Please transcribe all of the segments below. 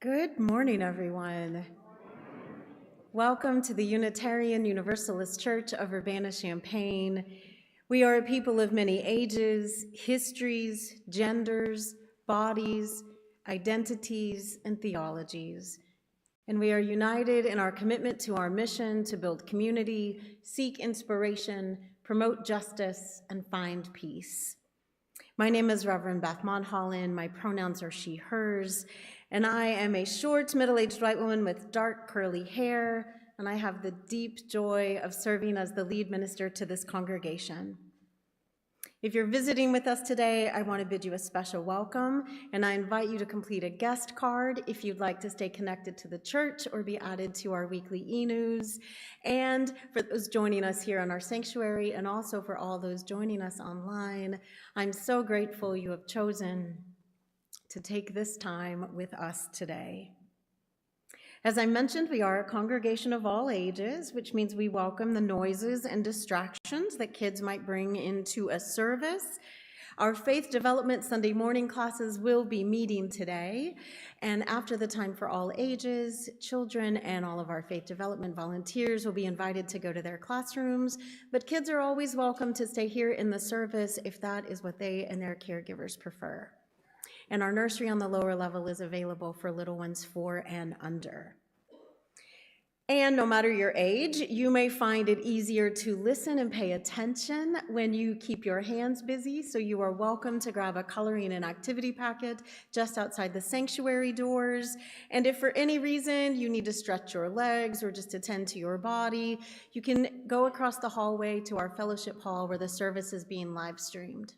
Good morning, everyone. Welcome to the Unitarian Universalist Church of Urbana-Champaign. We are a people of many ages, histories, genders, bodies, identities, and theologies. And we are united in our commitment to our mission to build community, seek inspiration, promote justice, and find peace. My name is Reverend Beth Monholland. My pronouns are she, hers, and I am a short, middle-aged white woman with dark curly hair, and I have the deep joy of serving as the lead minister to this congregation. If you're visiting with us today, I want to bid you a special welcome, and I invite you to complete a guest card if you'd like to stay connected to the church or be added to our weekly e-news. And for those joining us here in our sanctuary, and also for all those joining us online, I'm so grateful you have chosen to take this time with us today. As I mentioned, we are a congregation of all ages, which means we welcome the noises and distractions that kids might bring into a service. Our Faith Development Sunday morning classes will be meeting today, and after the time for all ages, children and all of our Faith Development volunteers will be invited to go to their classrooms, but kids are always welcome to stay here in the service if that is what they and their caregivers prefer. And our nursery on the lower level is available for little ones 4 and under. And no matter your age, you may find it easier to listen and pay attention when you keep your hands busy, so you are welcome to grab a coloring and activity packet just outside the sanctuary doors. And if for any reason you need to stretch your legs or just attend to your body, you can go across the hallway to our fellowship hall where the service is being live streamed.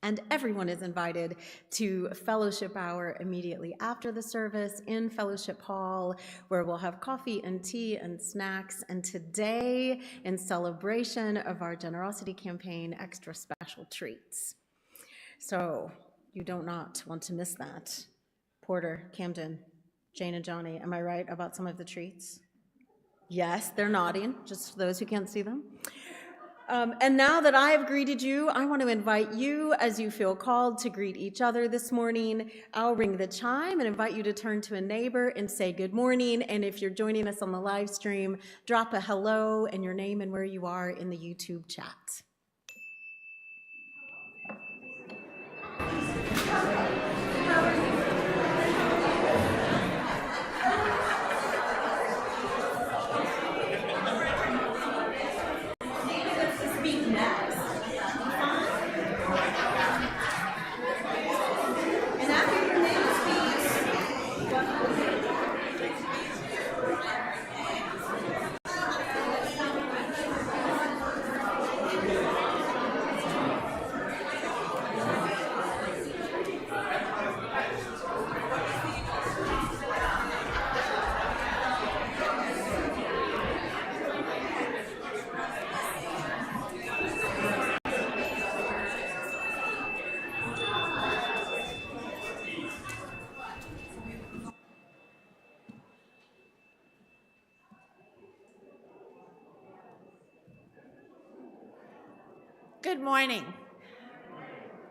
And everyone is invited to fellowship hour immediately after the service in Fellowship Hall, where we'll have coffee and tea and snacks. And today, in celebration of our generosity campaign, extra special treats. So you do not want to miss that. Porter, Camden, Jane and Johnny, am I right about some of the treats? Yes, they're nodding, just for those who can't see them. And now that I have greeted you, I want to invite you, as you feel called, to greet each other this morning. I'll ring the chime and invite you to turn to a neighbor and say good morning. And if you're joining us on the live stream, drop a hello and your name and where you are in the YouTube chat. Good morning.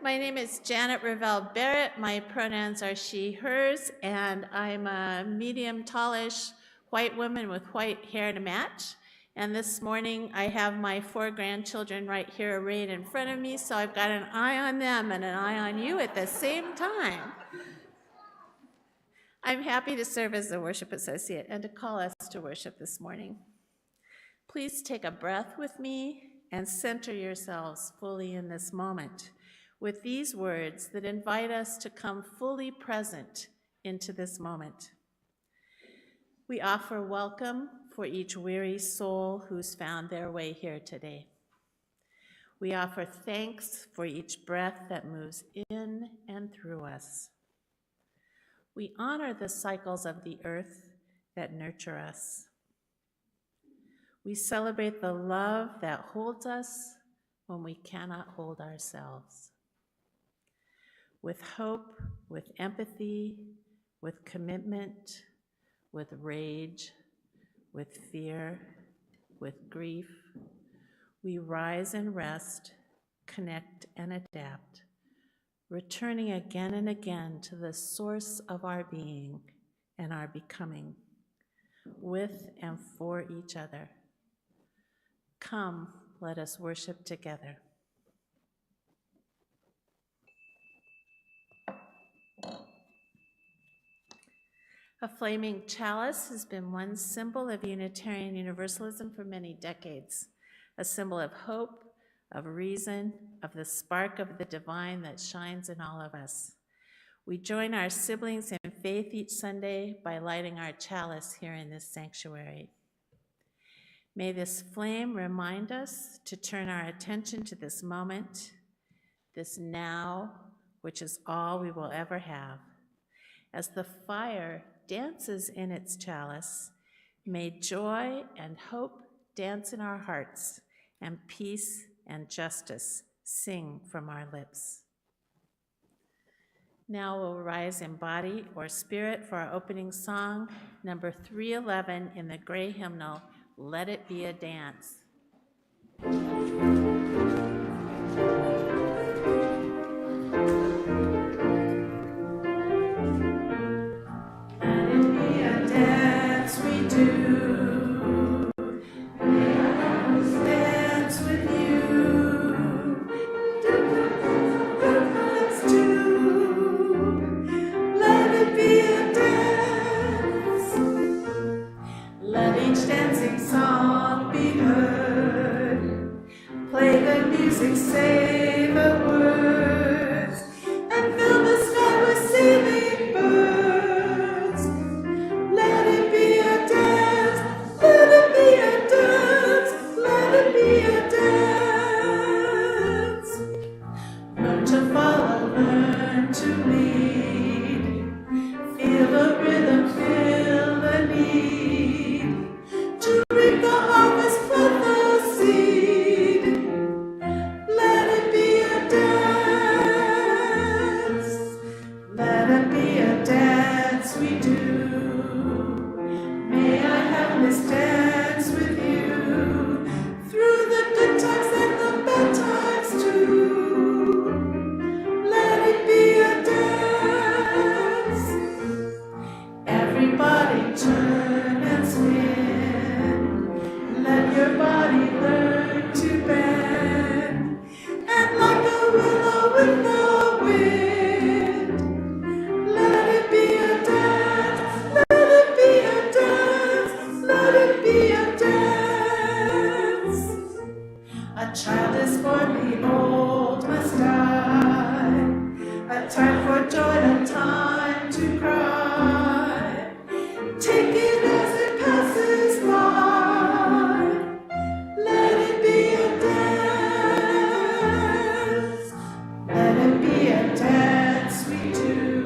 My name is Janet Ravel Barrett. My pronouns are she, hers, and I'm a medium tallish white woman with white hair to match. And this morning I have my 4 grandchildren right here arrayed in front of me, so I've got an eye on them and an eye on you at the same time. I'm happy to serve as the worship associate and to call us to worship this morning. Please take a breath with me and center yourselves fully in this moment with these words that invite us to come fully present into this moment. We offer welcome for each weary soul who's found their way here today. We offer thanks for each breath that moves in and through us. We honor the cycles of the earth that nurture us. We celebrate the love that holds us when we cannot hold ourselves. With hope, with empathy, with commitment, with rage, with fear, with grief, we rise and rest, connect and adapt, returning again and again to the source of our being and our becoming, with and for each other. Come, let us worship together. A flaming chalice has been one symbol of Unitarian Universalism for many decades, a symbol of hope, of reason, of the spark of the divine that shines in all of us. We join our siblings in faith each Sunday by lighting our chalice here in this sanctuary. May this flame remind us to turn our attention to this moment, this now, which is all we will ever have. As the fire dances in its chalice, may joy and hope dance in our hearts, and peace and justice sing from our lips. Now we'll rise in body or spirit for our opening song, number 311 in the gray hymnal, Let It Be a Dance. time for joy and time to cry. Take it as it passes by. Let it be a dance. Let it be a dance we do.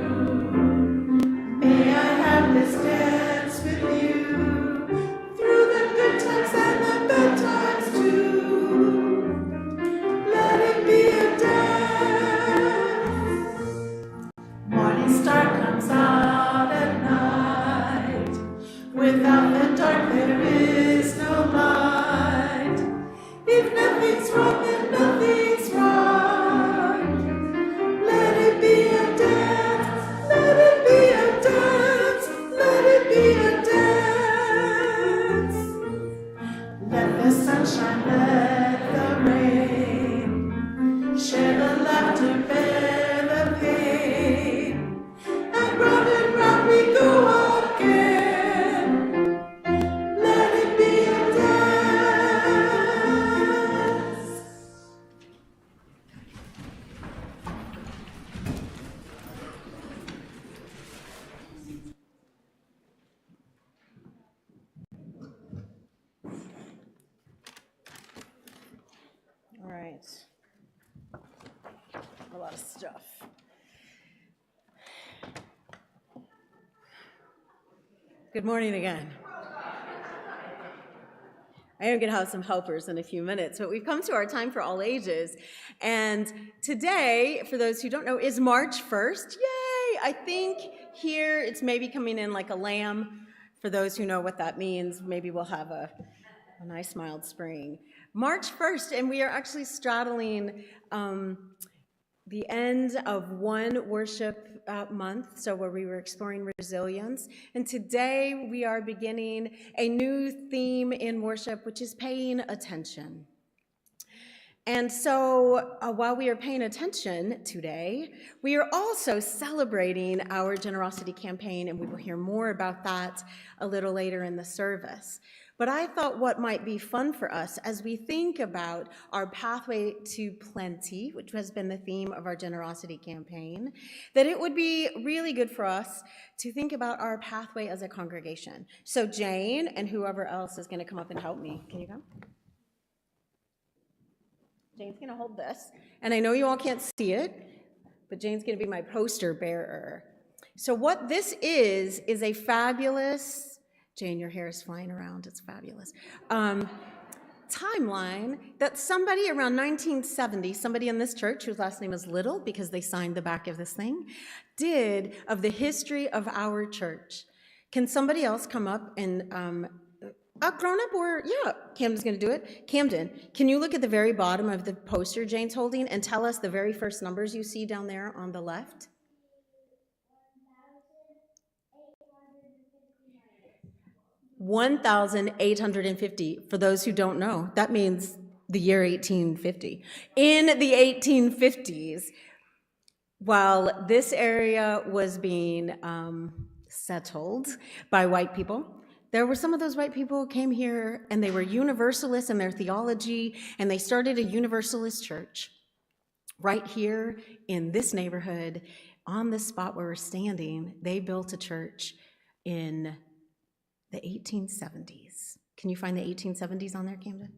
May I have this dance with you through the good times and the bad times too. Let it be a dance. Morning star comes out at night. Without the dark there is no light. If nothing's wrong, then nothing's right. Let it be a dance. Let it be a dance. Let it be a dance. Let the sunshine, let the rain. Share the laughter, bear the pain. And round we go again. Let it be a dance. All right. A lot of stuff. Good morning again. I am going to have some helpers in a few minutes, but we've come to our time for all ages. And today, for those who don't know, is March 1st. Yay! I think here it's maybe coming in like a lamb. For those who know what that means, maybe we'll have a nice mild spring. March 1st, and we are actually straddling the end of one worship month, so where we were exploring resilience. And today we are beginning a new theme in worship, which is paying attention. And so while we are paying attention today, we are also celebrating our generosity campaign, and we will hear more about that a little later in the service. But I thought what might be fun for us as we think about our pathway to plenty, which has been the theme of our generosity campaign, that it would be really good for us to think about our pathway as a congregation. So Jane and whoever else is going to come up and help me. Can you come? Jane's going to hold this. And I know you all can't see it, but Jane's going to be my poster bearer. So what this is a fabulous... Jane, your hair is flying around. It's fabulous. Timeline that somebody around 1970, somebody in this church whose last name is Little because they signed the back of this thing, did of the history of our church. Can somebody else come up and, a grown-up or, yeah, Camden's going to do it. Camden, can you look at the very bottom of the poster Jane's holding and tell us the very first numbers you see down there on the left? 1,850. For those who don't know, that means the year 1850. In the 1850s, while this area was being settled by white people, there were some of those white people who came here and they were universalists in their theology, and they started a universalist church right here in this neighborhood on this spot where we're standing. They built a church in the 1870s. Can you find the 1870s on there, Camden?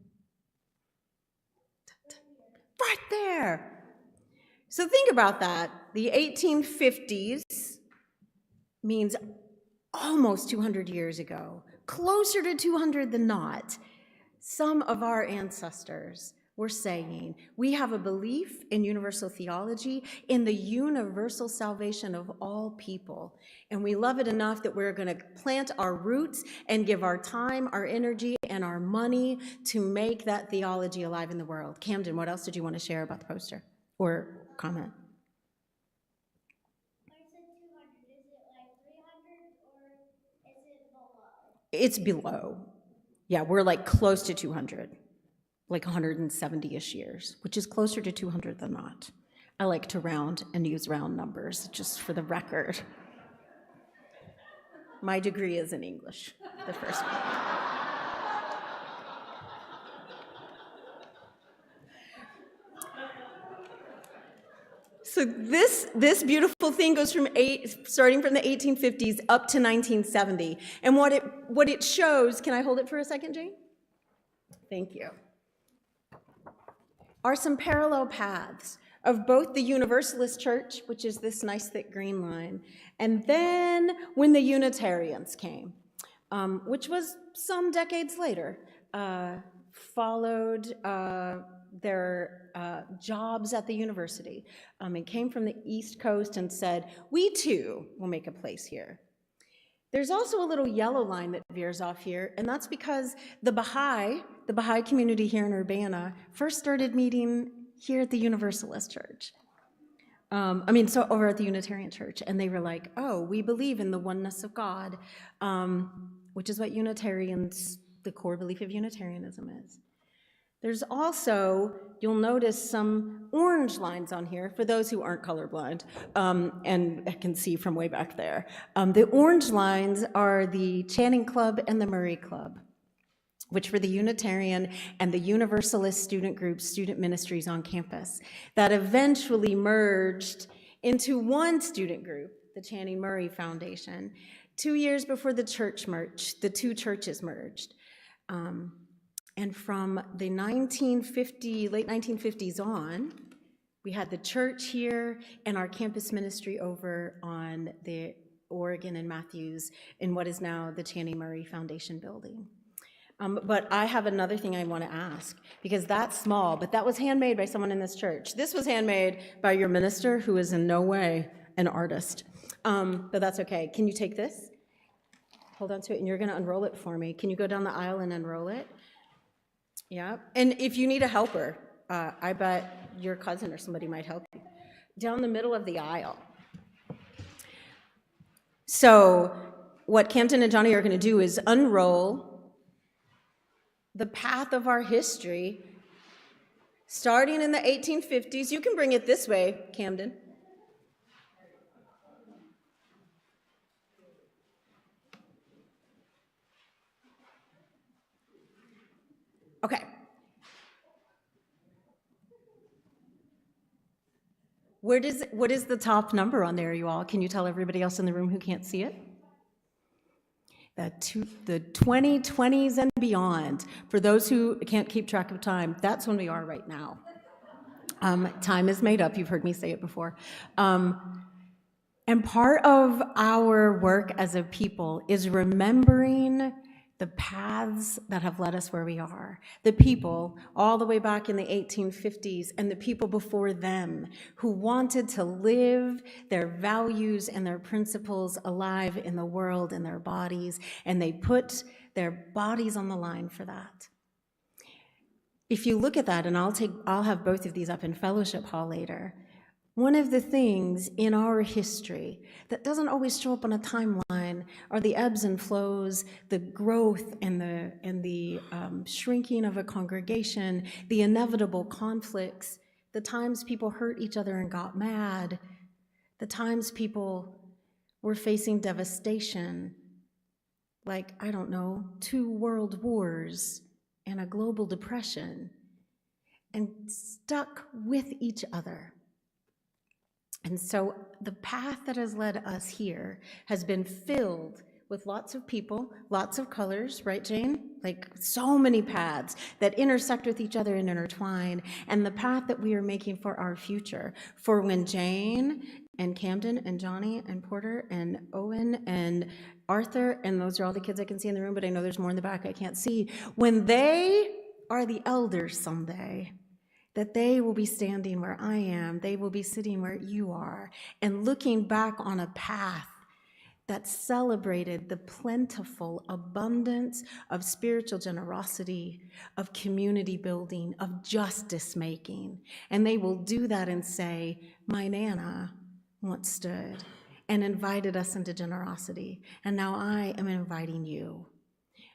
Right there. So think about that. The 1850s means almost 200 years ago, closer to 200 than not. Some of our ancestors were saying, we have a belief in universal theology, in the universal salvation of all people. And we love it enough that we're going to plant our roots and give our time, our energy, and our money to make that theology alive in the world. Camden, what else did you want to share about the poster or comment? I said 200. Is it like 300 or is it below? It's below. Yeah, we're like close to 200. Like 170-ish years, which is closer to 200 than not. I like to round and use round numbers, just for the record. My degree is in English, the first one. So this beautiful thing goes starting from the 1850s up to 1970. And what it shows, can I hold it for a second, Jane? Thank you. Are some parallel paths of both the Universalist Church, which is this nice thick green line, and then when the Unitarians came, which was some decades later, followed their jobs at the university and came from the East Coast and said, we too will make a place here. There's also a little yellow line that veers off here, and that's because the Baha'i community here in Urbana first started meeting here at the Universalist Church. So over at the Unitarian Church, and they were like, oh, we believe in the oneness of God, which is what Unitarians, the core belief of Unitarianism is. There's also, you'll notice some orange lines on here for those who aren't colorblind and can see from way back there. The orange lines are the Channing Club and the Murray Club, which were the Unitarian and the Universalist student groups, student ministries on campus, that eventually merged into one student group, the Channing Murray Foundation, 2 years before the church merged, the two churches merged. And from the late 1950s on, we had the church here and our campus ministry over on the Oregon and Matthews in what is now the Channing Murray Foundation building. But I have another thing I want to ask, because that's small, but that was handmade by someone in this church. This was handmade by your minister, who is in no way an artist. But that's okay. Can you take this? Hold on to it, and you're going to unroll it for me. Can you go down the aisle and unroll it? Yeah, and if you need a helper, I bet your cousin or somebody might help you. Down the middle of the aisle. So what Camden and Johnny are going to do is unroll the path of our history, starting in the 1850s. You can bring it this way, Camden. Okay. What is the top number on there, you all? Can you tell everybody else in the room who can't see it? The 2020s and beyond. For those who can't keep track of time, that's when we are right now. Time is made up. You've heard me say it before. And part of our work as a people is remembering the paths that have led us where we are. The people all the way back in the 1850s and the people before them who wanted to live their values and their principles alive in the world in their bodies, and they put their bodies on the line for that. If you look at that, and I'll have both of these up in fellowship hall later, one of the things in our history that doesn't always show up on a timeline are the ebbs and flows, the growth and the shrinking of a congregation, the inevitable conflicts, the times people hurt each other and got mad, the times people were facing devastation, like, 2 world wars and a global depression, and stuck with each other. And so the path that has led us here has been filled with lots of people, lots of colors, right, Jane? Like so many paths that intersect with each other and intertwine, and the path that we are making for our future, for when Jane and Camden and Johnny and Porter and Owen and Arthur, and those are all the kids I can see in the room, but I know there's more in the back I can't see, when they are the elders someday, that they will be standing where I am, they will be sitting where you are, and looking back on a path that celebrated the plentiful abundance of spiritual generosity, of community building, of justice making. And they will do that and say, my Nana once stood and invited us into generosity, and now I am inviting you.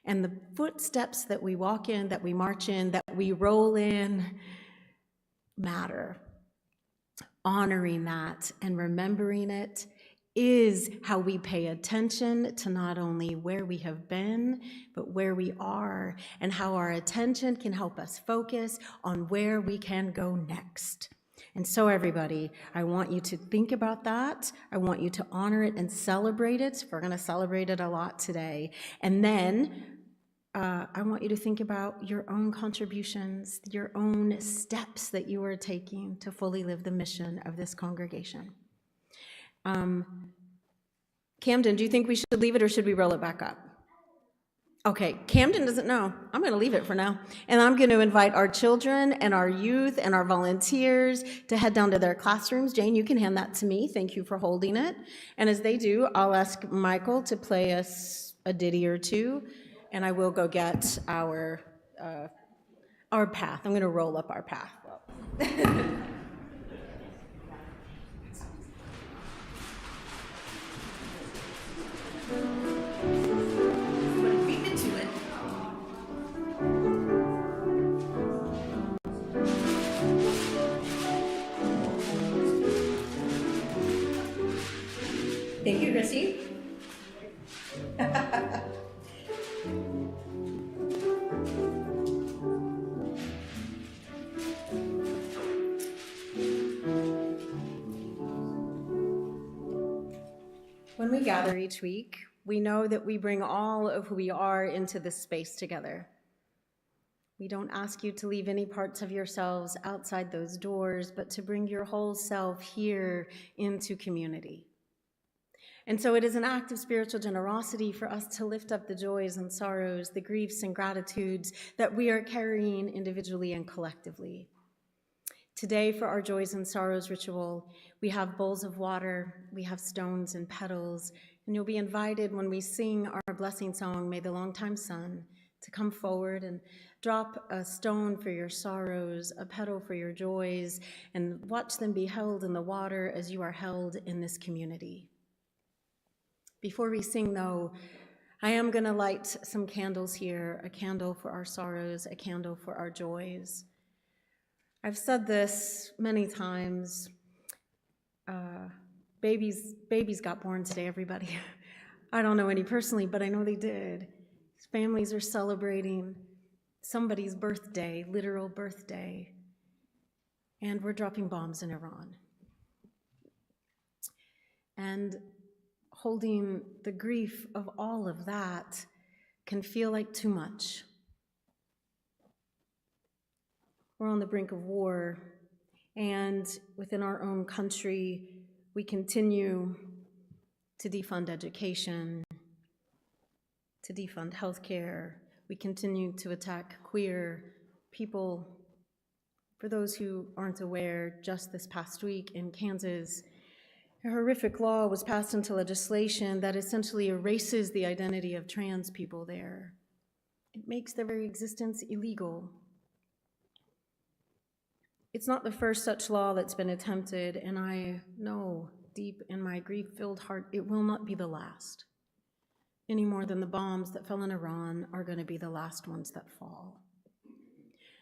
And the footsteps that we walk in, that we march in, that we roll in, matter. Honoring that and remembering it is how we pay attention to not only where we have been, but where we are, and how our attention can help us focus on where we can go next. And so everybody, I want you to think about that. I want you to honor it and celebrate it. We're going to celebrate it a lot today. And then I want you to think about your own contributions, your own steps that you are taking to fully live the mission of this congregation. Camden, do you think we should leave it or should we roll it back up? Okay, Camden doesn't know. I'm going to leave it for now. And I'm going to invite our children and our youth and our volunteers to head down to their classrooms. Jane, you can hand that to me. Thank you for holding it. And as they do, I'll ask Michael to play us a ditty or two, and I will go get our path. I'm going to roll up our path. Thank you, Christy. When we gather each week, we know that we bring all of who we are into this space together. We don't ask you to leave any parts of yourselves outside those doors, but to bring your whole self here into community. And so it is an act of spiritual generosity for us to lift up the joys and sorrows, the griefs and gratitudes that we are carrying individually and collectively. Today, for our joys and sorrows ritual, we have bowls of water, we have stones and petals, and you'll be invited when we sing our blessing song, May the Longtime Sun, to come forward and drop a stone for your sorrows, a petal for your joys, and watch them be held in the water as you are held in this community. Before we sing, though, I am going to light some candles here, a candle for our sorrows, a candle for our joys. I've said this many times. Babies got born today, everybody. I don't know any personally, but I know they did. Families are celebrating somebody's birthday, literal birthday, and we're dropping bombs in Iran. And holding the grief of all of that can feel like too much. We're on the brink of war, and within our own country, we continue to defund education, to defund healthcare. We continue to attack queer people. For those who aren't aware, just this past week in Kansas, a horrific law was passed into legislation that essentially erases the identity of trans people there. It makes their very existence illegal. It's not the first such law that's been attempted, and I know deep in my grief-filled heart it will not be the last, any more than the bombs that fell in Iran are going to be the last ones that fall.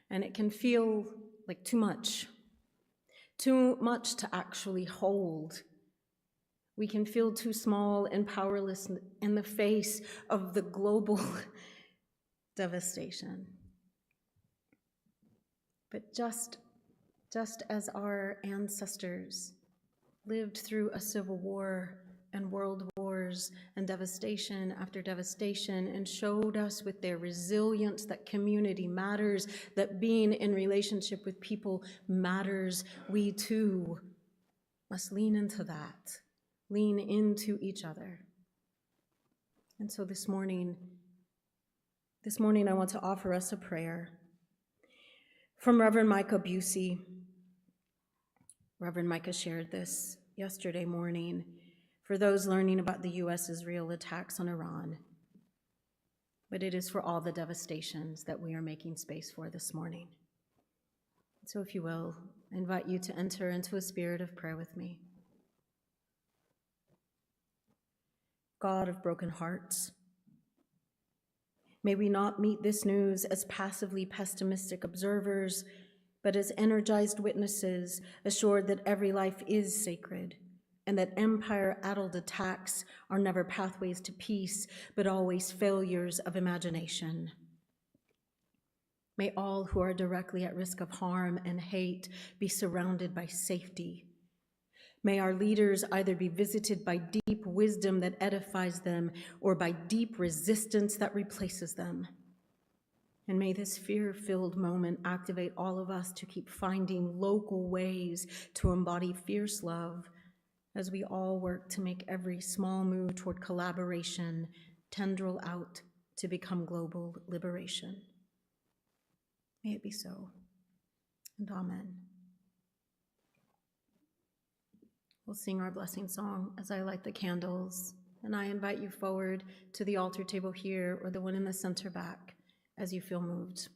And it can feel like too much to actually hold. We can feel too small and powerless in the face of the global devastation. But just as our ancestors lived through a civil war and world wars and devastation after devastation and showed us with their resilience that community matters, that being in relationship with people matters, we too must lean into that, lean into each other. And so this morning I want to offer us a prayer from Reverend Micah Busey. Reverend Micah shared this yesterday morning for those learning about the U.S.-Israel attacks on Iran. But it is for all the devastations that we are making space for this morning. So if you will, I invite you to enter into a spirit of prayer with me. God of broken hearts, may we not meet this news as passively pessimistic observers, but as energized witnesses, assured that every life is sacred, and that empire-addled attacks are never pathways to peace, but always failures of imagination. May all who are directly at risk of harm and hate be surrounded by safety. May our leaders either be visited by deep wisdom that edifies them or by deep resistance that replaces them. And may this fear-filled moment activate all of us to keep finding local ways to embody fierce love as we all work to make every small move toward collaboration tendril out to become global liberation. May it be so, and amen. We'll sing our blessing song as I light the candles, and I invite you forward to the altar table here or the one in the center back as you feel moved.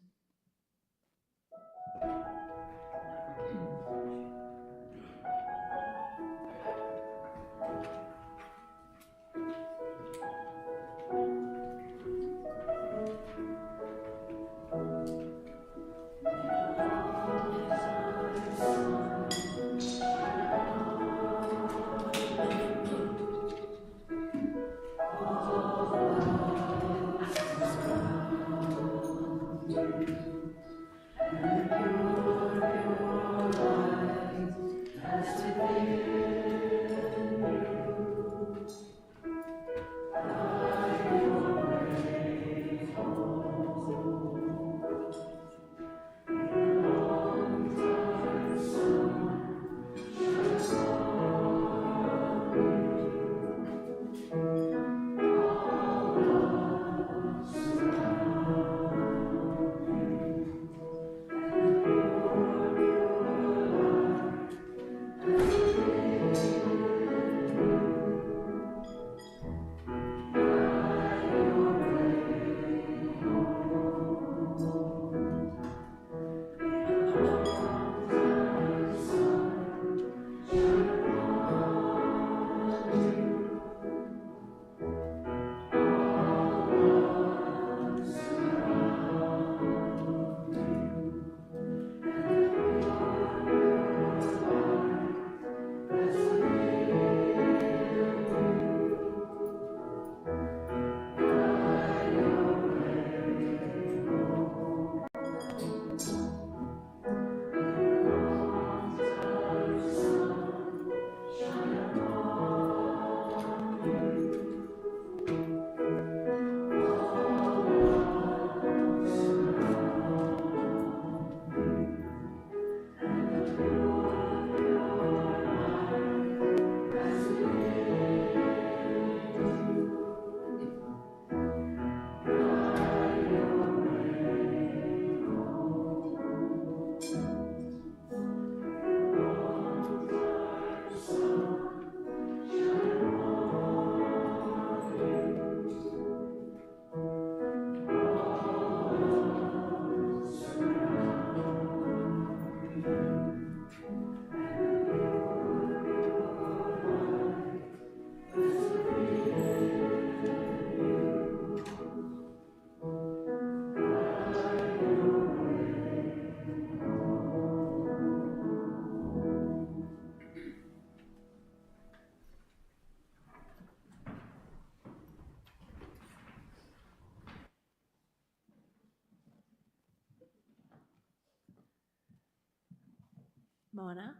Mona?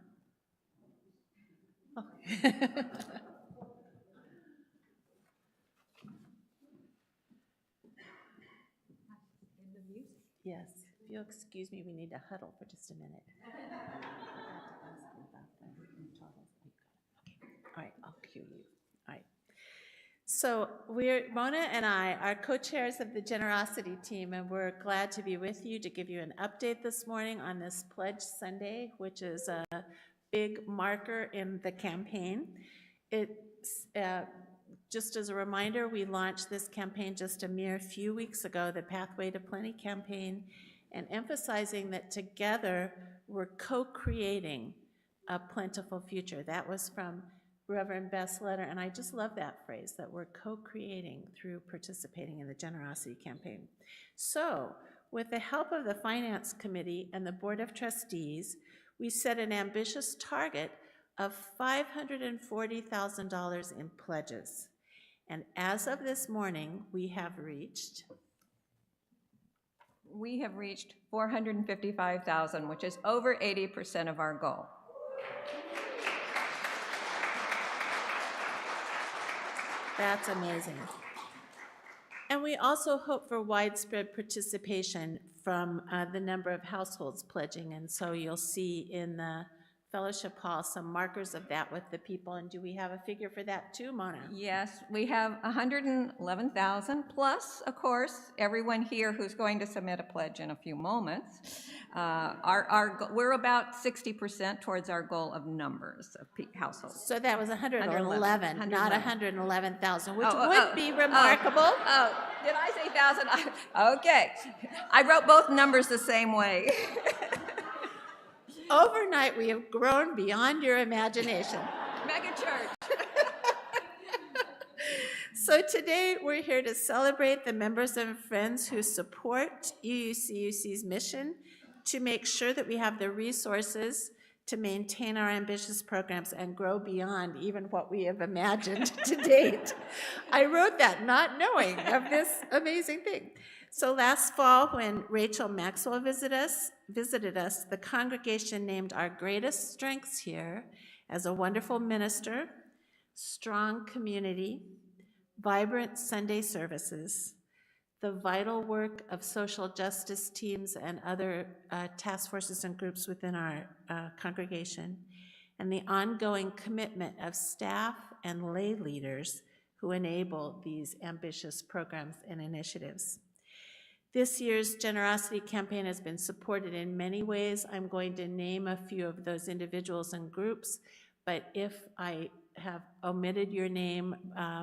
Oh. Yes, if you'll excuse me, we need to huddle for just a minute. All right, I'll cue you. All right. So Mona and I are co-chairs of the Generosity Team, and we're glad to be with you to give you an update this morning on this Pledge Sunday, which is a big marker in the campaign. It's just as a reminder, we launched this campaign just a mere few weeks ago, the Pathway to Plenty campaign, and emphasizing that together we're co-creating a plentiful future. That was from Reverend Beth's letter, and I just love that phrase, that we're co-creating through participating in the Generosity Campaign. So, with the help of the Finance Committee and the Board of Trustees, we set an ambitious target of $540,000 in pledges. And as of this morning, we have reached we have reached $455,000, which is over 80% of our goal. That's amazing. And we also hope for widespread participation from the number of households pledging. And so you'll see in the fellowship hall some markers of that with the people. And do we have a figure for that too, Mona? Yes, we have 111,000 plus, of course, everyone here who's going to submit a pledge in a few moments. We're about 60% towards our goal of numbers of households. So that was 111, not 111,000, which Oh, would be remarkable. Did I say 1,000? Okay, I wrote both numbers the same way. Overnight, we have grown beyond your imagination. Mega church. So today, we're here to celebrate the members and friends who support UUCUC's mission to make sure that we have the resources to maintain our ambitious programs and grow beyond even what we have imagined to date. I wrote that not knowing of this amazing thing. So last fall, when Rachel Maxwell visited us, the congregation named our greatest strengths here as a wonderful minister, strong community, vibrant Sunday services, the vital work of social justice teams and other task forces and groups within our congregation, and the ongoing commitment of staff and lay leaders who enable these ambitious programs and initiatives. This year's generosity campaign has been supported in many ways. I'm going to name a few of those individuals and groups, but if I have omitted your name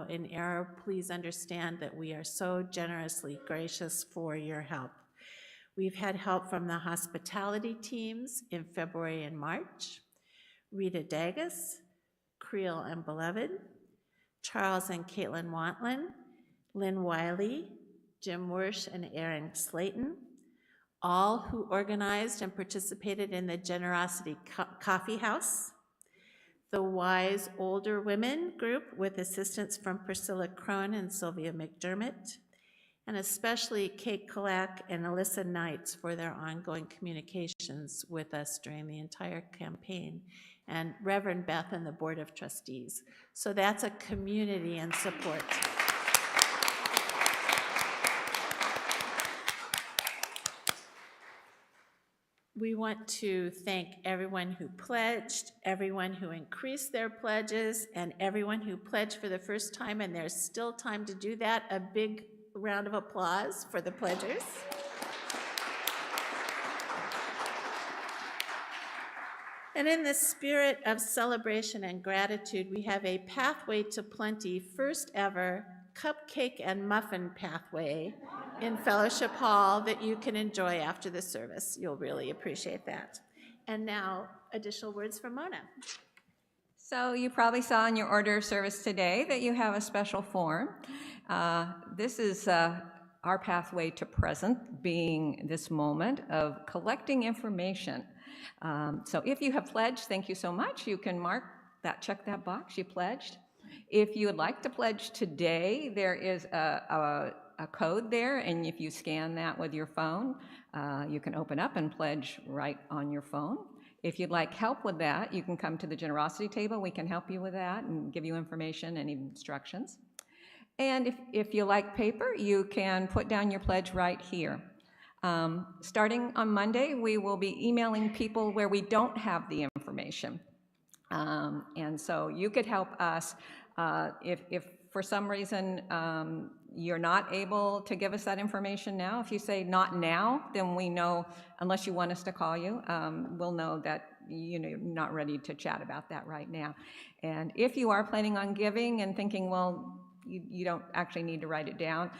in error, please understand that we are so generously gracious for your help. We've had help from the hospitality teams in February and March, Rita Dagas, Creel and Beloved, Charles and Caitlin Wantlin, Lynn Wiley, Jim Wersch and Aaron Slayton, all who organized and participated in the Generosity Coffee House, the Wise Older Women group with assistance from Priscilla Crone and Sylvia McDermott, and especially Kate Kalak and Alyssa Knights for their ongoing communications with us during the entire campaign, and Reverend Beth and the Board of Trustees. So that's a community and support. We want to thank everyone who pledged, everyone who increased their pledges, and everyone who pledged for the first time, and there's still time to do that. A big round of applause for the pledgers. And in the spirit of celebration and gratitude, we have a Pathway to Plenty, first ever cupcake and muffin pathway in Fellowship Hall that you can enjoy after the service. You'll really appreciate that. And now, additional words from Mona. So you probably saw in your order of service today that you have a special form. This is our pathway to present, being this moment of collecting information. So if you have pledged, thank you so much. You can check that box, you pledged. If you would like to pledge today, there is a code there, and if you scan that with your phone, you can open up and pledge right on your phone. If you'd like help with that, you can come to the generosity table. We can help you with that and give you information and instructions. And if you like paper, you can put down your pledge right here. Starting on Monday, we will be emailing people where we don't have the information. And so you could help us if for some reason you're not able to give us that information now. If you say not now, then we know, unless you want us to call you, we'll know that you're not ready to chat about that right now. And if you are planning on giving and thinking, well, you don't actually need to write it down,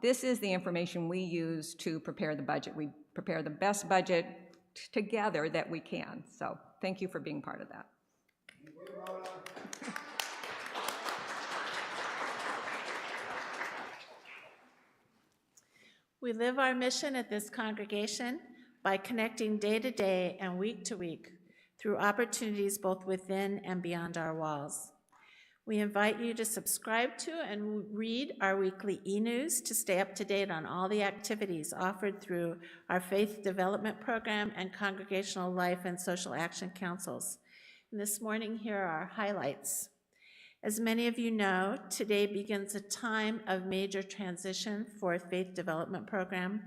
this is the information we use to prepare the budget. We prepare the best budget together that we can. So thank you for being part of that. We live our mission at this congregation by connecting day to day and week to week through opportunities both within and beyond our walls. We invite you to subscribe to and read our weekly e-news to stay up to date on all the activities offered through our Faith Development Program and Congregational Life and Social Action Councils. And this morning, here are our highlights. As many of you know, today begins a time of major transition for Faith Development Program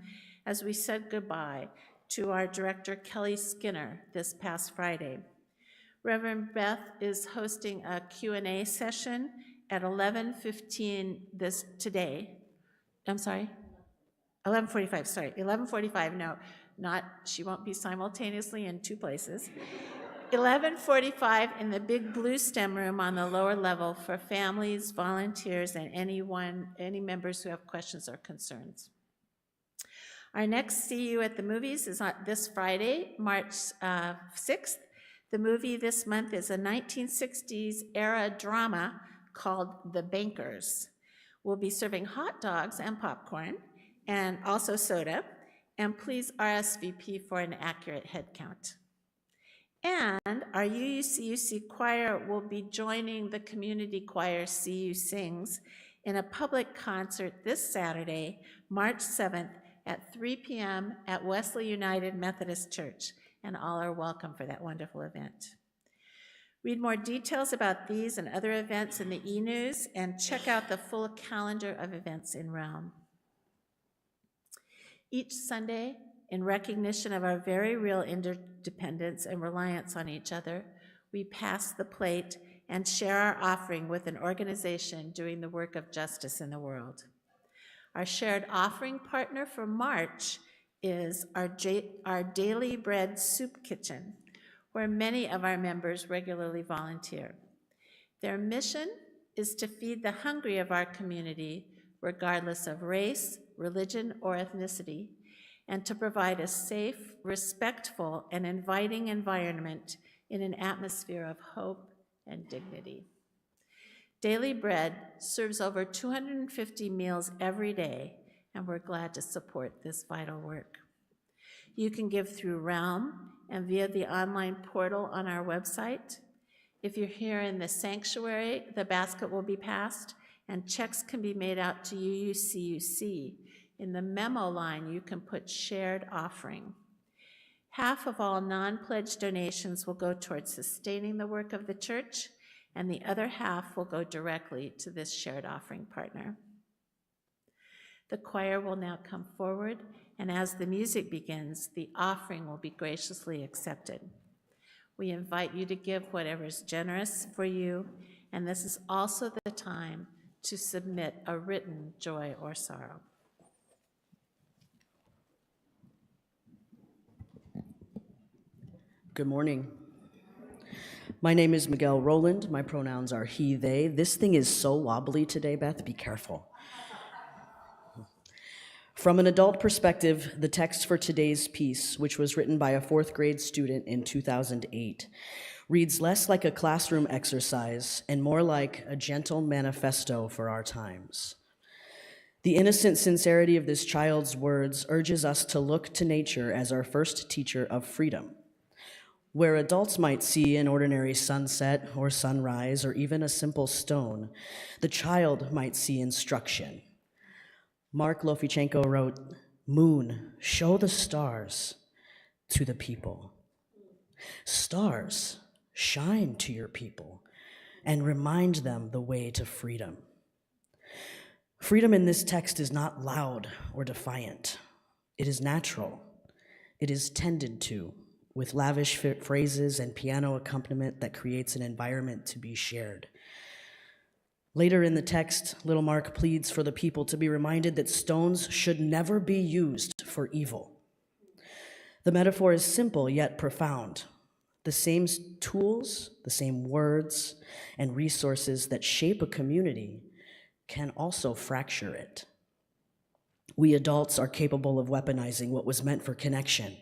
as we said goodbye to our director, Kelly Skinner, this past Friday. Reverend Beth is hosting a Q&A session at 11:15 today. I'm sorry? 11:45, sorry, 11:45, no, she won't be simultaneously in two places. 11:45 in the big blue STEM room on the lower level for families, volunteers, and any members who have questions or concerns. Our next See You at the Movies is on this Friday, March 6th. The movie this month is a 1960s era drama called The Bankers. We'll be serving hot dogs and popcorn and also soda, and please RSVP for an accurate head count. And our UUCUC choir will be joining the community choir CU Sings in a public concert this Saturday, March 7th at 3 p.m. at Wesley United Methodist Church, and all are welcome for that wonderful event. Read more details about these and other events in the e-news and check out the full calendar of events in Realm. Each Sunday, in recognition of our very real interdependence and reliance on each other, we pass the plate and share our offering with an organization doing the work of justice in the world. Our shared offering partner for March is our Daily Bread Soup Kitchen, where many of our members regularly volunteer. Their mission is to feed the hungry of our community, regardless of race, religion, or ethnicity, and to provide a safe, respectful, and inviting environment in an atmosphere of hope and dignity. Daily Bread serves over 250 meals every day, and we're glad to support this vital work. You can give through Realm and via the online portal on our website. If you're here in the sanctuary, the basket will be passed, and checks can be made out to UUCUC. In the memo line, you can put shared offering. Half of all non-pledge donations will go towards sustaining the work of the church, and the other half will go directly to this shared offering partner. The choir will now come forward, and as the music begins, the offering will be graciously accepted. We invite you to give whatever is generous for you, and this is also the time to submit a written joy or sorrow. Good morning. My name is Miguel Roland. My pronouns are he, they. This thing is so wobbly today, Beth. Be careful. From an adult perspective, the text for today's piece, which was written by a fourth grade student in 2008, reads less like a classroom exercise and more like a gentle manifesto for our times. The innocent sincerity of this child's words urges us to look to nature as our first teacher of freedom. Where adults might see an ordinary sunset or sunrise or even a simple stone, the child might see instruction. Mark Lofichenko wrote, "Moon, show the stars to the people. Stars, shine to your people and remind them the way to freedom." Freedom in this text is not loud or defiant. It is natural. It is tended to, with lavish phrases and piano accompaniment that creates an environment to be shared. Later in the text, little Mark pleads for the people to be reminded that stones should never be used for evil. The metaphor is simple yet profound. The same tools, the same words, and resources that shape a community can also fracture it. We adults are capable of weaponizing what was meant for connection,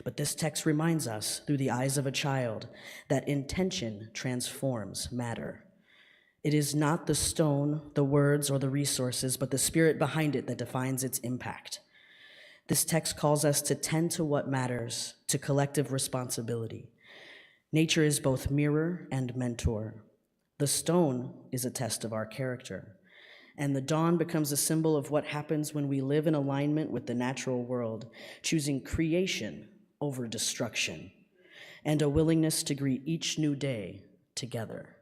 but this text reminds us, through the eyes of a child, that intention transforms matter. It is not the stone, the words, or the resources, but the spirit behind it that defines its impact. This text calls us to tend to what matters, to collective responsibility. Nature is both mirror and mentor. The stone is a test of our character, and the dawn becomes a symbol of what happens when we live in alignment with the natural world, choosing creation over destruction, and a willingness to greet each new day together.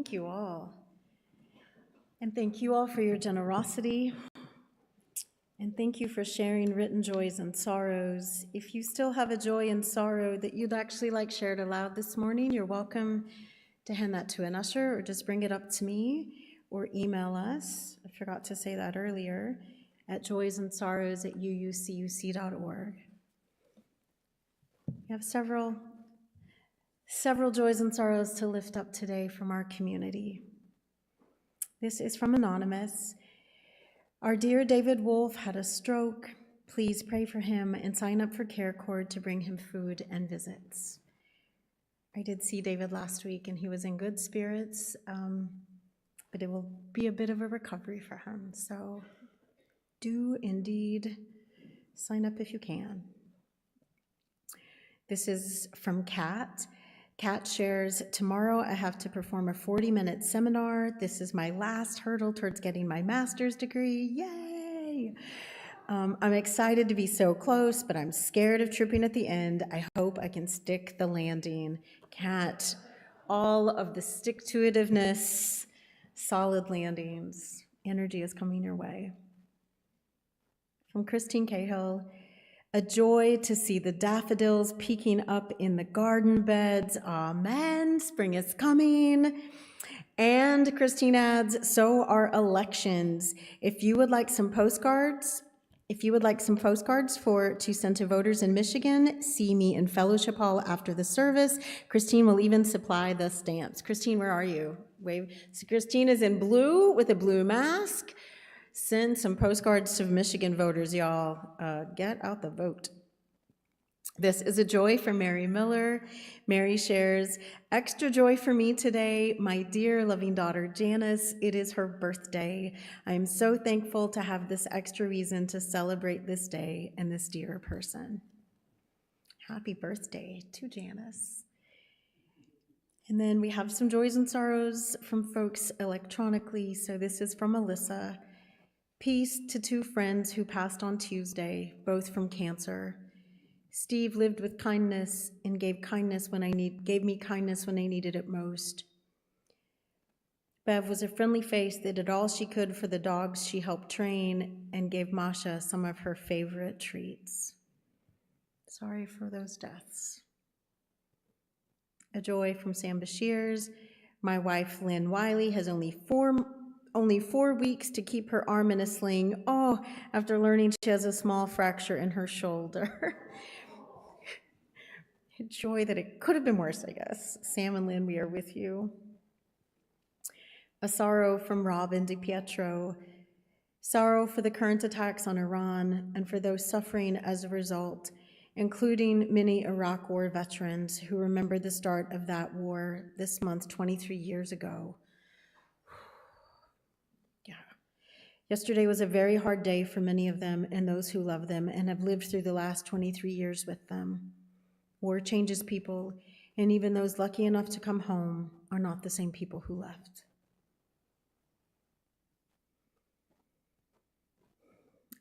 Thank you all. And thank you all for your generosity. And thank you for sharing written joys and sorrows. If you still have a joy and sorrow that you'd actually like shared aloud this morning, you're welcome to hand that to an usher or just bring it up to me or email us. I forgot to say that earlier, at joysandsorrows@uucuc.org. We have several joys and sorrows to lift up today from our community. This is from Anonymous. Our dear David Wolf had a stroke. Please pray for him and sign up for CareCord to bring him food and visits. I did see David last week and he was in good spirits, but it will be a bit of a recovery for him. So do indeed sign up if you can. This is from Kat. Kat shares, tomorrow I have to perform a 40-minute seminar. This is my last hurdle towards getting my master's degree. Yay! I'm excited to be so close, but I'm scared of tripping at the end. I hope I can stick the landing. Kat, all of the stick-to-itiveness, solid landings, energy is coming your way. From Christine Cahill, a joy to see the daffodils peeking up in the garden beds. Amen. Spring is coming. And Christine adds, so are elections. If you would like some postcards to send to voters in Michigan, see me in Fellowship Hall after the service. Christine will even supply the stamps. Christine, where are you? Wave. So Christine is in blue with a blue mask. Send some postcards to Michigan voters, y'all. Get out the vote. This is a joy from Mary Miller. Mary shares, extra joy for me today, my dear loving daughter Janice. It is her birthday. I am so thankful to have this extra reason to celebrate this day and this dear person. Happy birthday to Janice. And then we have some joys and sorrows from folks electronically. So this is from Alyssa. Peace to two friends who passed on Tuesday, both from cancer. Steve lived with kindness and gave me kindness when I needed it most. Bev was a friendly face that did all she could for the dogs she helped train and gave Masha some of her favorite treats. Sorry for those deaths. A joy from Sam Bashir's. My wife, Lynn Wiley, has only 4 weeks to keep her arm in a sling. Oh, after learning she has a small fracture in her shoulder. A joy that it could have been worse, I guess. Sam and Lynn, we are with you. A sorrow from Robin DiPietro. Sorrow for the current attacks on Iran and for those suffering as a result, including many Iraq War veterans who remember the start of that war this month 23 years ago. Yesterday was a very hard day for many of them and those who love them and have lived through the last 23 years with them. War changes people, and even those lucky enough to come home are not the same people who left.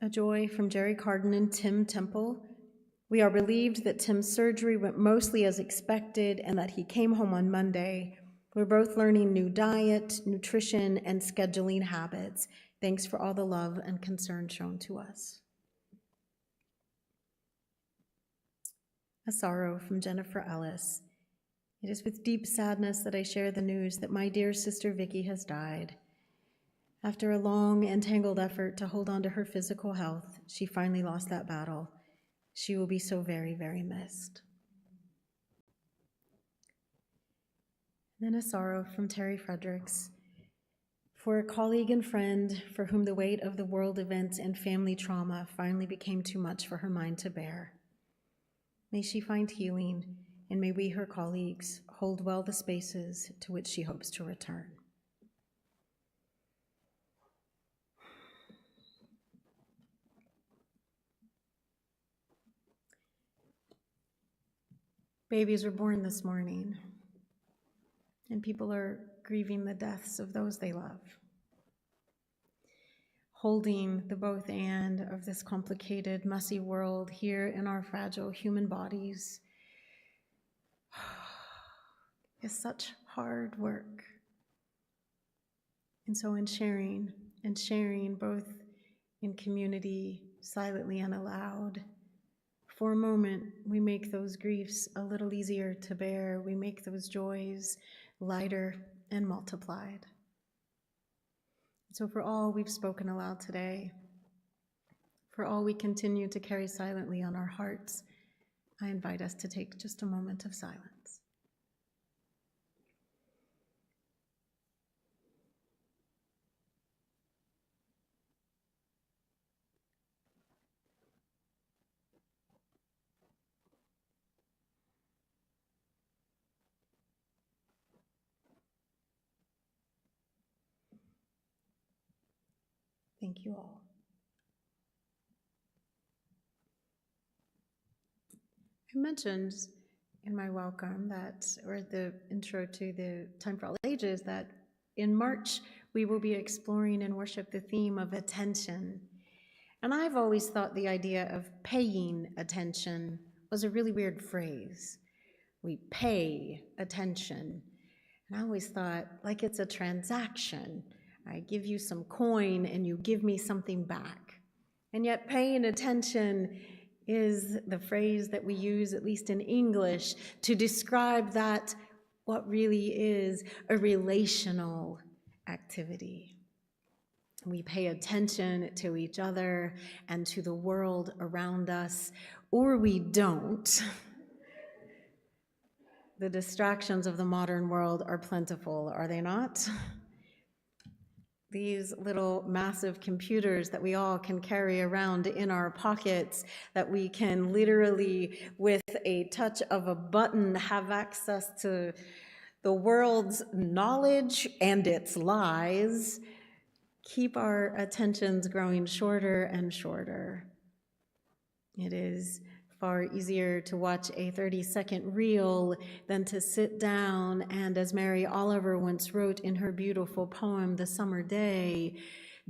A joy from Jerry Carden and Tim Temple. We are relieved that Tim's surgery went mostly as expected and that he came home on Monday. We're both learning new diet, nutrition, and scheduling habits. Thanks for all the love and concern shown to us. A sorrow from Jennifer Ellis. It is with deep sadness that I share the news that my dear sister Vicky has died. After a long and tangled effort to hold on to her physical health, she finally lost that battle. She will be so very, very missed. Then a sorrow from Terry Fredericks. For a colleague and friend for whom the weight of the world events and family trauma finally became too much for her mind to bear. May she find healing, and may we, her colleagues, hold well the spaces to which she hopes to return. Babies were born this morning, and people are grieving the deaths of those they love. Holding the both and of this complicated, messy world here in our fragile human bodies is such hard work. And so in sharing both in community, silently and aloud, for a moment, we make those griefs a little easier to bear. We make those joys lighter and multiplied. So for all we've spoken aloud today, for all we continue to carry silently on our hearts, I invite us to take just a moment of silence. Thank you all. I mentioned in my welcome that, or the intro to the Time for All Ages, that in March we will be exploring in worship the theme of attention. And I've always thought the idea of paying attention was a really weird phrase. We pay attention. And I always thought, like it's a transaction. I give you some coin and you give me something back. And yet paying attention is the phrase that we use, at least in English, to describe that what really is a relational activity. We pay attention to each other and to the world around us, or we don't. The distractions of the modern world are plentiful, are they not? These little massive computers that we all can carry around in our pockets, that we can literally, with a touch of a button, have access to the world's knowledge and its lies, keep our attentions growing shorter and shorter. It is far easier to watch a 30-second reel than to sit down and, as Mary Oliver once wrote in her beautiful poem, The Summer Day,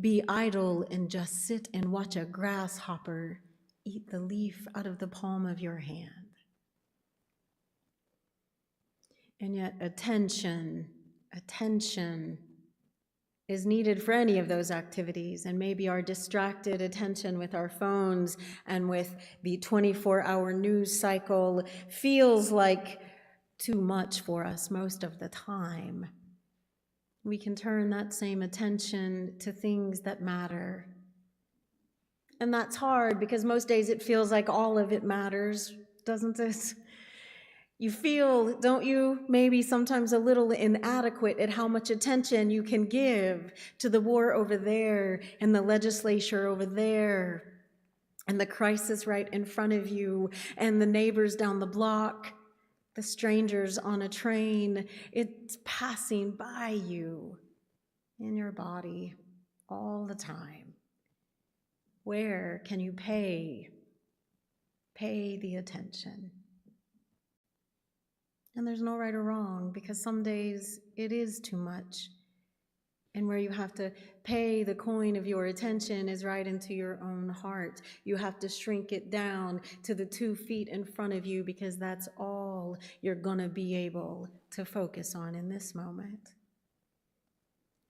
be idle and just sit and watch a grasshopper eat the leaf out of the palm of your hand. And yet attention is needed for any of those activities, and maybe our distracted attention with our phones and with the 24-hour news cycle feels like too much for us most of the time. We can turn that same attention to things that matter. And that's hard because most days it feels like all of it matters, doesn't it? You feel, don't you, maybe sometimes a little inadequate at how much attention you can give to the war over there and the legislature over there and the crisis right in front of you and the neighbors down the block, the strangers on a train. It's passing by you in your body all the time. Where can you pay the attention? And there's no right or wrong, because some days it is too much. And where you have to pay the coin of your attention is right into your own heart. You have to shrink it down to the 2 feet in front of you, because that's all you're gonna be able to focus on in this moment.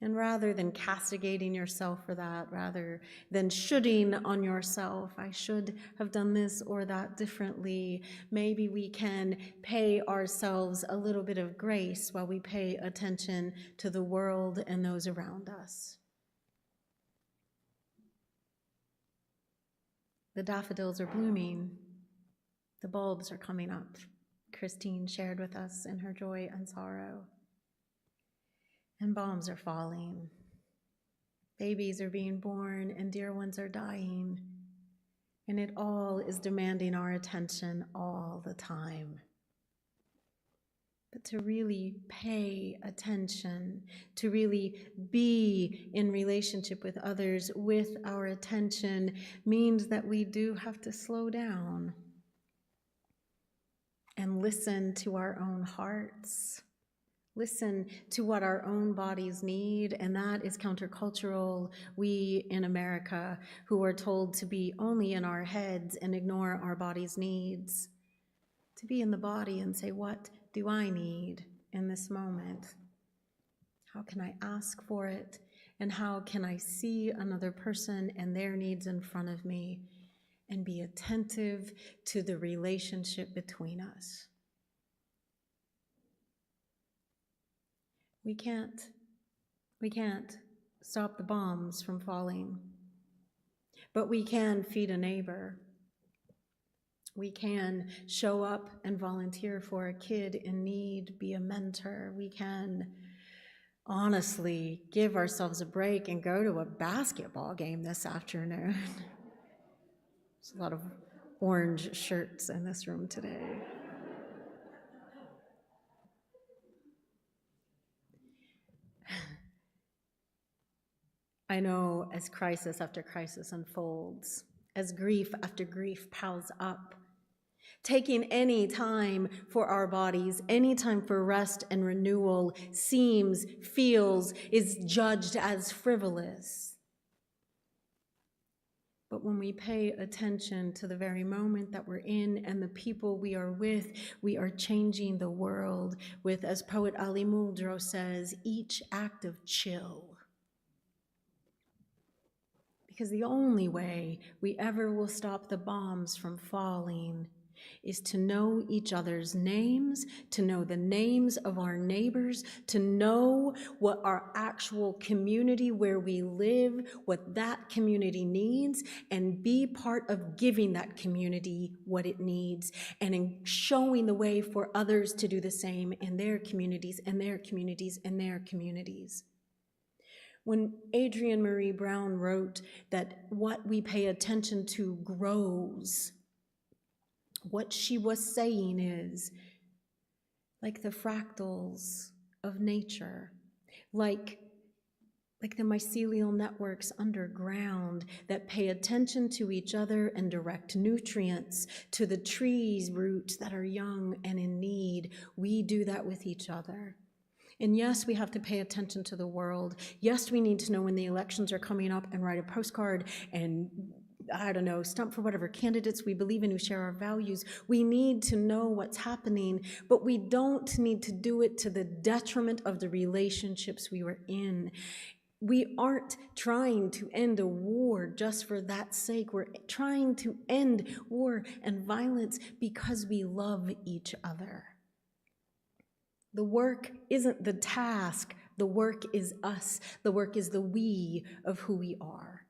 And rather than castigating yourself for that, rather than shoulding on yourself, I should have done this or that differently, maybe we can pay ourselves a little bit of grace while we pay attention to the world and those around us. The daffodils are blooming. The bulbs are coming up. Christine shared with us in her joy and sorrow. And bombs are falling. Babies are being born and dear ones are dying. And it all is demanding our attention all the time. But to really pay attention, to really be in relationship with others with our attention, means that we do have to slow down and listen to our own hearts. Listen to what our own bodies need, and that is countercultural. We in America, who are told to be only in our heads and ignore our body's needs, to be in the body and say, what do I need in this moment? How can I ask for it? And how can I see another person and their needs in front of me and be attentive to the relationship between us? We can't stop the bombs from falling, but we can feed a neighbor. We can show up and volunteer for a kid in need, be a mentor. We can honestly give ourselves a break and go to a basketball game this afternoon. There's a lot of orange shirts in this room today. I know as crisis after crisis unfolds, as grief after grief piles up, taking any time for our bodies, any time for rest and renewal seems, feels, is judged as frivolous. But when we pay attention to the very moment that we're in and the people we are with, we are changing the world with, as poet Ali Muldrow says, each act of chill. Because the only way we ever will stop the bombs from falling is to know each other's names, to know the names of our neighbors, to know what our actual community where we live, what that community needs, and be part of giving that community what it needs, and in showing the way for others to do the same in their communities, and their communities, and their communities. When Adrienne Marie Brown wrote that what we pay attention to grows, what she was saying is, like the fractals of nature, like the mycelial networks underground that pay attention to each other and direct nutrients to the trees' roots that are young and in need, we do that with each other. And yes, we have to pay attention to the world. Yes, we need to know when the elections are coming up and write a postcard and, I don't know, stump for whatever candidates we believe in who share our values. We need to know what's happening, but we don't need to do it to the detriment of the relationships we were in. We aren't trying to end a war just for that sake. We're trying to end war and violence because we love each other. The work isn't the task, the work is us. The work is the we of who we are.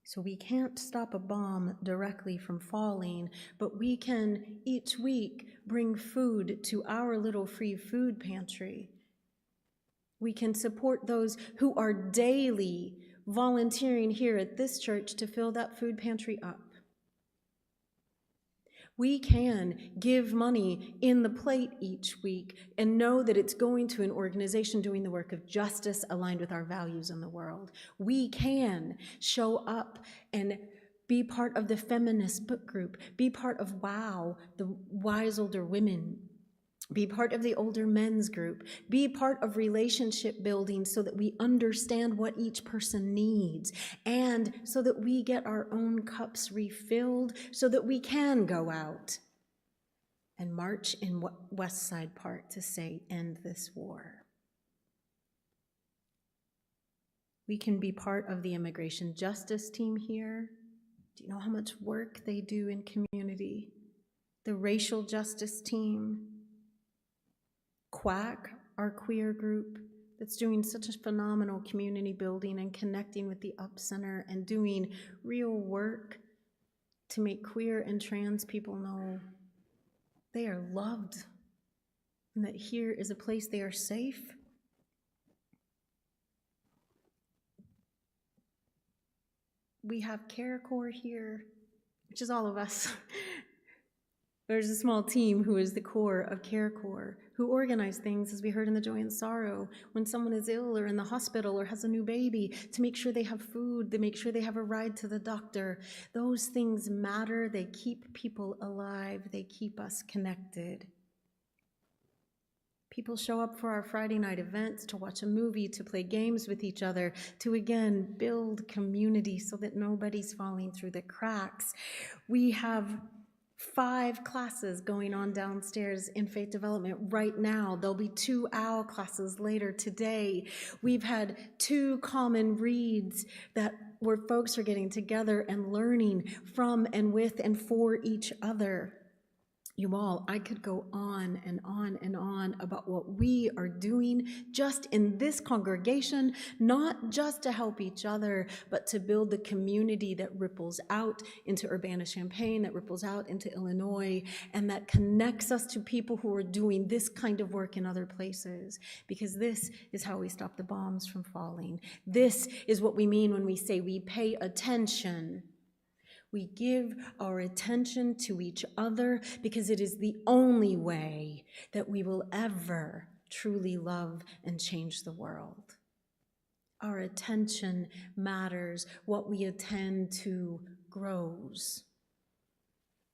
So we can't stop a bomb directly from falling, but we can each week bring food to our little free food pantry. We can support those who are daily volunteering here at this church to fill that food pantry up. We can give money in the plate each week and know that it's going to an organization doing the work of justice aligned with our values in the world. We can show up and be part of the feminist book group, be part of WOW, the Wise Older Women, be part of the older men's group, be part of relationship building so that we understand what each person needs, and so that we get our own cups refilled so that we can go out and march in West Side Park to say, end this war. We can be part of the immigration justice team here. Do you know how much work they do in community? The racial justice team. Quack, our queer group, that's doing such a phenomenal community building and connecting with the Up Center and doing real work to make queer and trans people know they are loved and that here is a place they are safe. We have CareCorps here, which is all of us. There's a small team who is the core of CareCorps, who organize things, as we heard in the Joy and Sorrow, when someone is ill or in the hospital or has a new baby, to make sure they have food, to make sure they have a ride to the doctor. Those things matter. They keep people alive. They keep us connected. People show up for our Friday night events, to watch a movie, to play games with each other, to again build community so that nobody's falling through the cracks. We have 5 classes going on downstairs in faith development right now. There'll be 2 OWL classes later today. We've had 2 common reads where folks are getting together and learning from and with and for each other. You all, I could go on and on and on about what we are doing just in this congregation, not just to help each other, but to build the community that ripples out into Urbana-Champaign, that ripples out into Illinois, and that connects us to people who are doing this kind of work in other places. Because this is how we stop the bombs from falling. This is what we mean when we say we pay attention. We give our attention to each other because it is the only way that we will ever truly love and change the world. Our attention matters. What we attend to grows.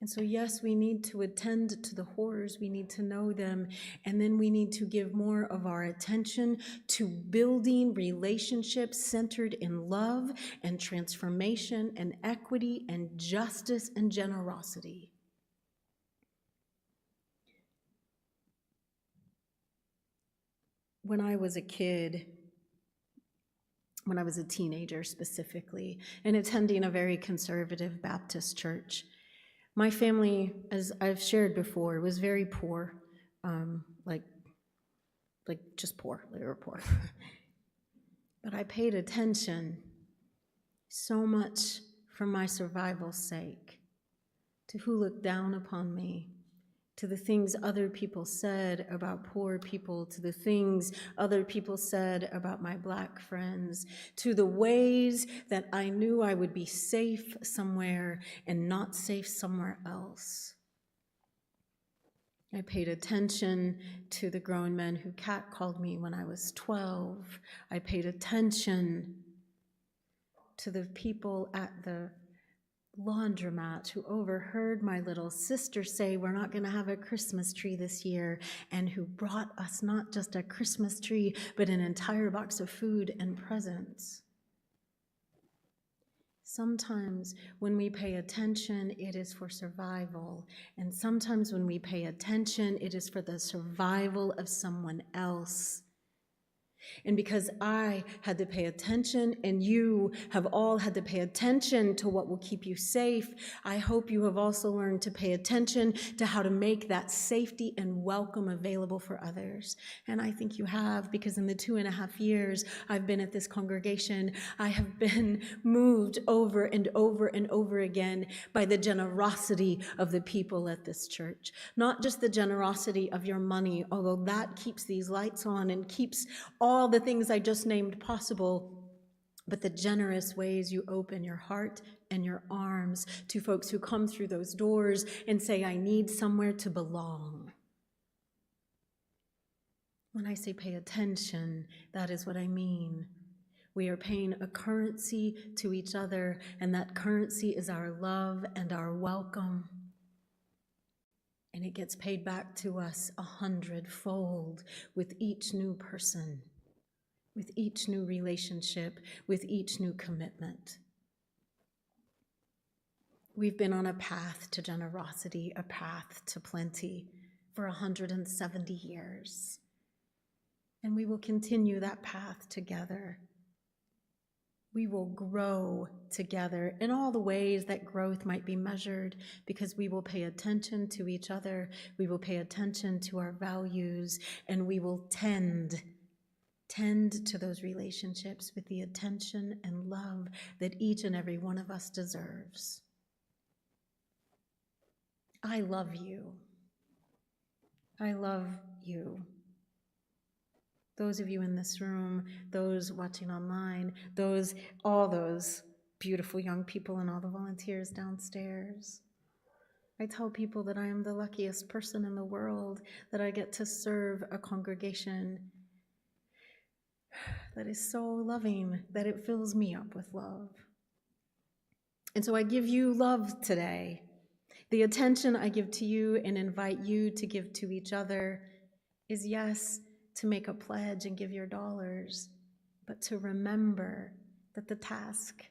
And so, yes, we need to attend to the horrors, we need to know them, and then we need to give more of our attention to building relationships centered in love and transformation and equity and justice and generosity. When I was a kid, when I was a teenager specifically, and attending a very conservative Baptist church, my family, as I've shared before, was very poor, like just poor, they were poor. But I paid attention so much for my survival's sake to who looked down upon me, to the things other people said about poor people, to the things other people said about my Black friends, to the ways that I knew I would be safe somewhere and not safe somewhere else. I paid attention to the grown men who catcalled me when I was 12. I paid attention to the people at the laundromat who overheard my little sister say, "We're not going to have a Christmas tree this year," and who brought us not just a Christmas tree, but an entire box of food and presents. Sometimes when we pay attention, it is for survival, and sometimes when we pay attention, it is for the survival of someone else. And because I had to pay attention, and you have all had to pay attention to what will keep you safe, I hope you have also learned to pay attention to how to make that safety and welcome available for others. And I think you have, because in the 2.5 years I've been at this congregation, I have been moved over and over and over again by the generosity of the people at this church. Not just the generosity of your money, although that keeps these lights on and keeps all the things I just named possible, but the generous ways you open your heart and your arms to folks who come through those doors and say, "I need somewhere to belong." When I say pay attention, that is what I mean. We are paying a currency to each other, and that currency is our love and our welcome. And it gets paid back to us 100-fold with each new person, with each new relationship, with each new commitment. We've been on a path to generosity, a path to plenty for 170 years. And we will continue that path together. We will grow together in all the ways that growth might be measured, because we will pay attention to each other, we will pay attention to our values, and we will tend to those relationships with the attention and love that each and every one of us deserves. I love you. I love you. Those of you in this room, those watching online, all those beautiful young people and all the volunteers downstairs. I tell people that I am the luckiest person in the world, that I get to serve a congregation that is so loving that it fills me up with love. And so I give you love today. The attention I give to you and invite you to give to each other is, yes, to make a pledge and give your dollars, but to remember that the task,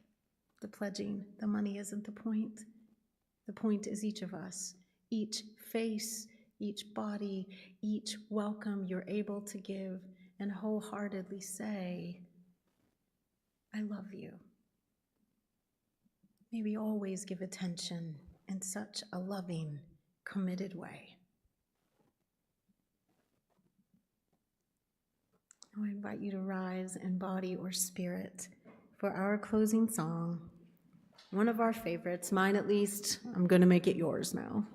the pledging, the money isn't the point. The point is each of us each face, each body, each welcome you're able to give and wholeheartedly say, I love you. May we always give attention in such a loving, committed way. I invite you to rise in body or spirit for our closing song. One of our favorites, mine at least. I'm going to make it yours now.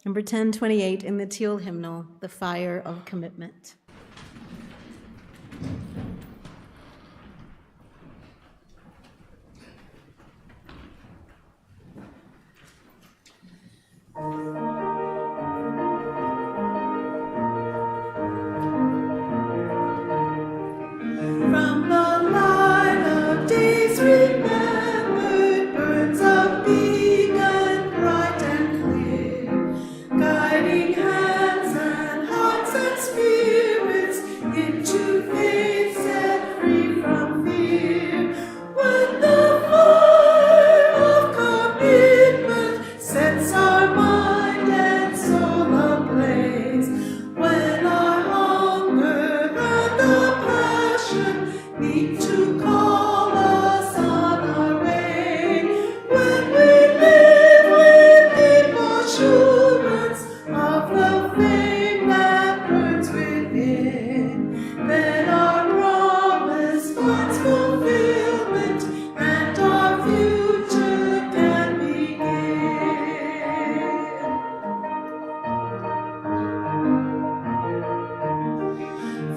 Number 1028 in the Teal hymnal, The Fire of Commitment. From the light of days remembered, burns a beacon bright and clear, guiding hands and hearts and spirits into faith set free from fear. When the fire of commitment sets our mind and soul ablaze, when our hunger and our passion meet to call us on our way, when we live with deep assurance of the flame that burns within, then our promise finds fulfillment and our future can begin.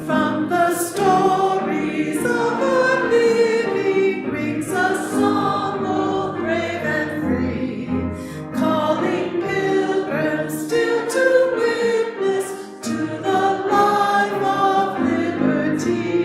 From the stories of our living rings a song both brave and free, calling pilgrims still to witness to the life of liberty.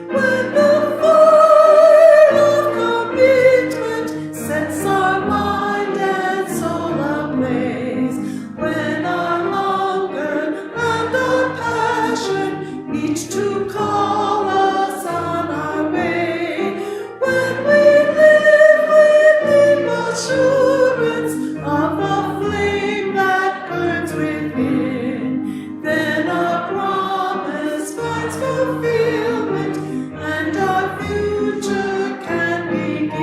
When the fire of commitment sets our mind and soul ablaze, when our hunger and our passion meet to call us on our way, when we live with deep assurance of a flame that burns within, then our promise finds fulfillment and our future can begin.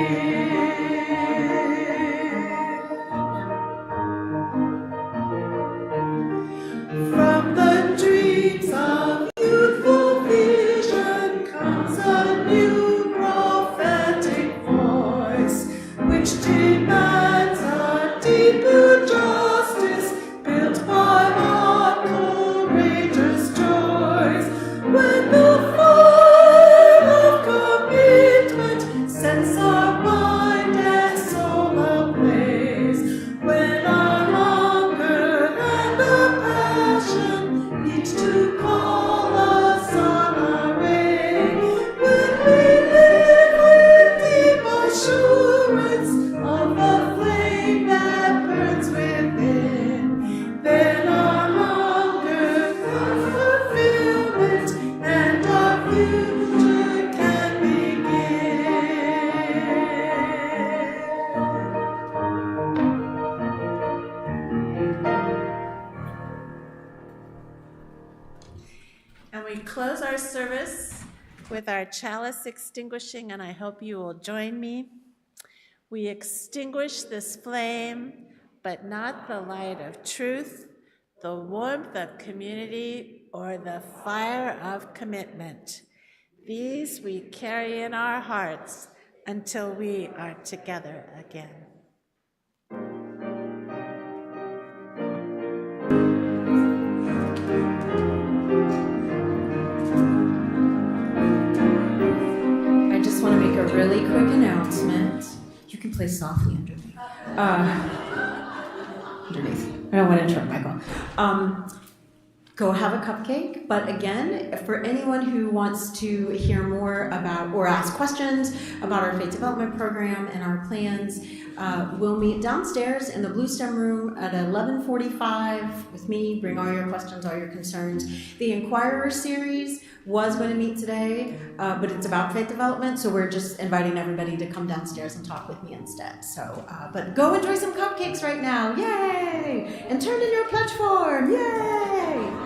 From the dreams of youthful vision comes a new prophetic voice, which demands a deeper justice built by our courageous joys. When the fire of commitment sets our mind and soul ablaze, when our hunger and our passion meet to call us on our way, when we live with deep assurance of the flame that burns within, then our hunger finds fulfillment and our future can begin. And we close our service with our chalice extinguishing, and I hope you will join me. We extinguish this flame, but not the light of truth, the warmth of community, or the fire of commitment. These we carry in our hearts until we are together again. I just want to make a really quick announcement. You can play softly underneath. I don't want to interrupt Michael. Go have a cupcake, but again, for anyone who wants to hear more about or ask questions about our faith development program and our plans, we'll meet downstairs in the Blue Stem room at 11:45 with me. Bring all your questions, all your concerns. The Inquirer series was going to meet today, but it's about faith development, so we're just inviting everybody to come downstairs and talk with me instead. So, but go enjoy some cupcakes right now, yay! And turn in your pledge form, yay!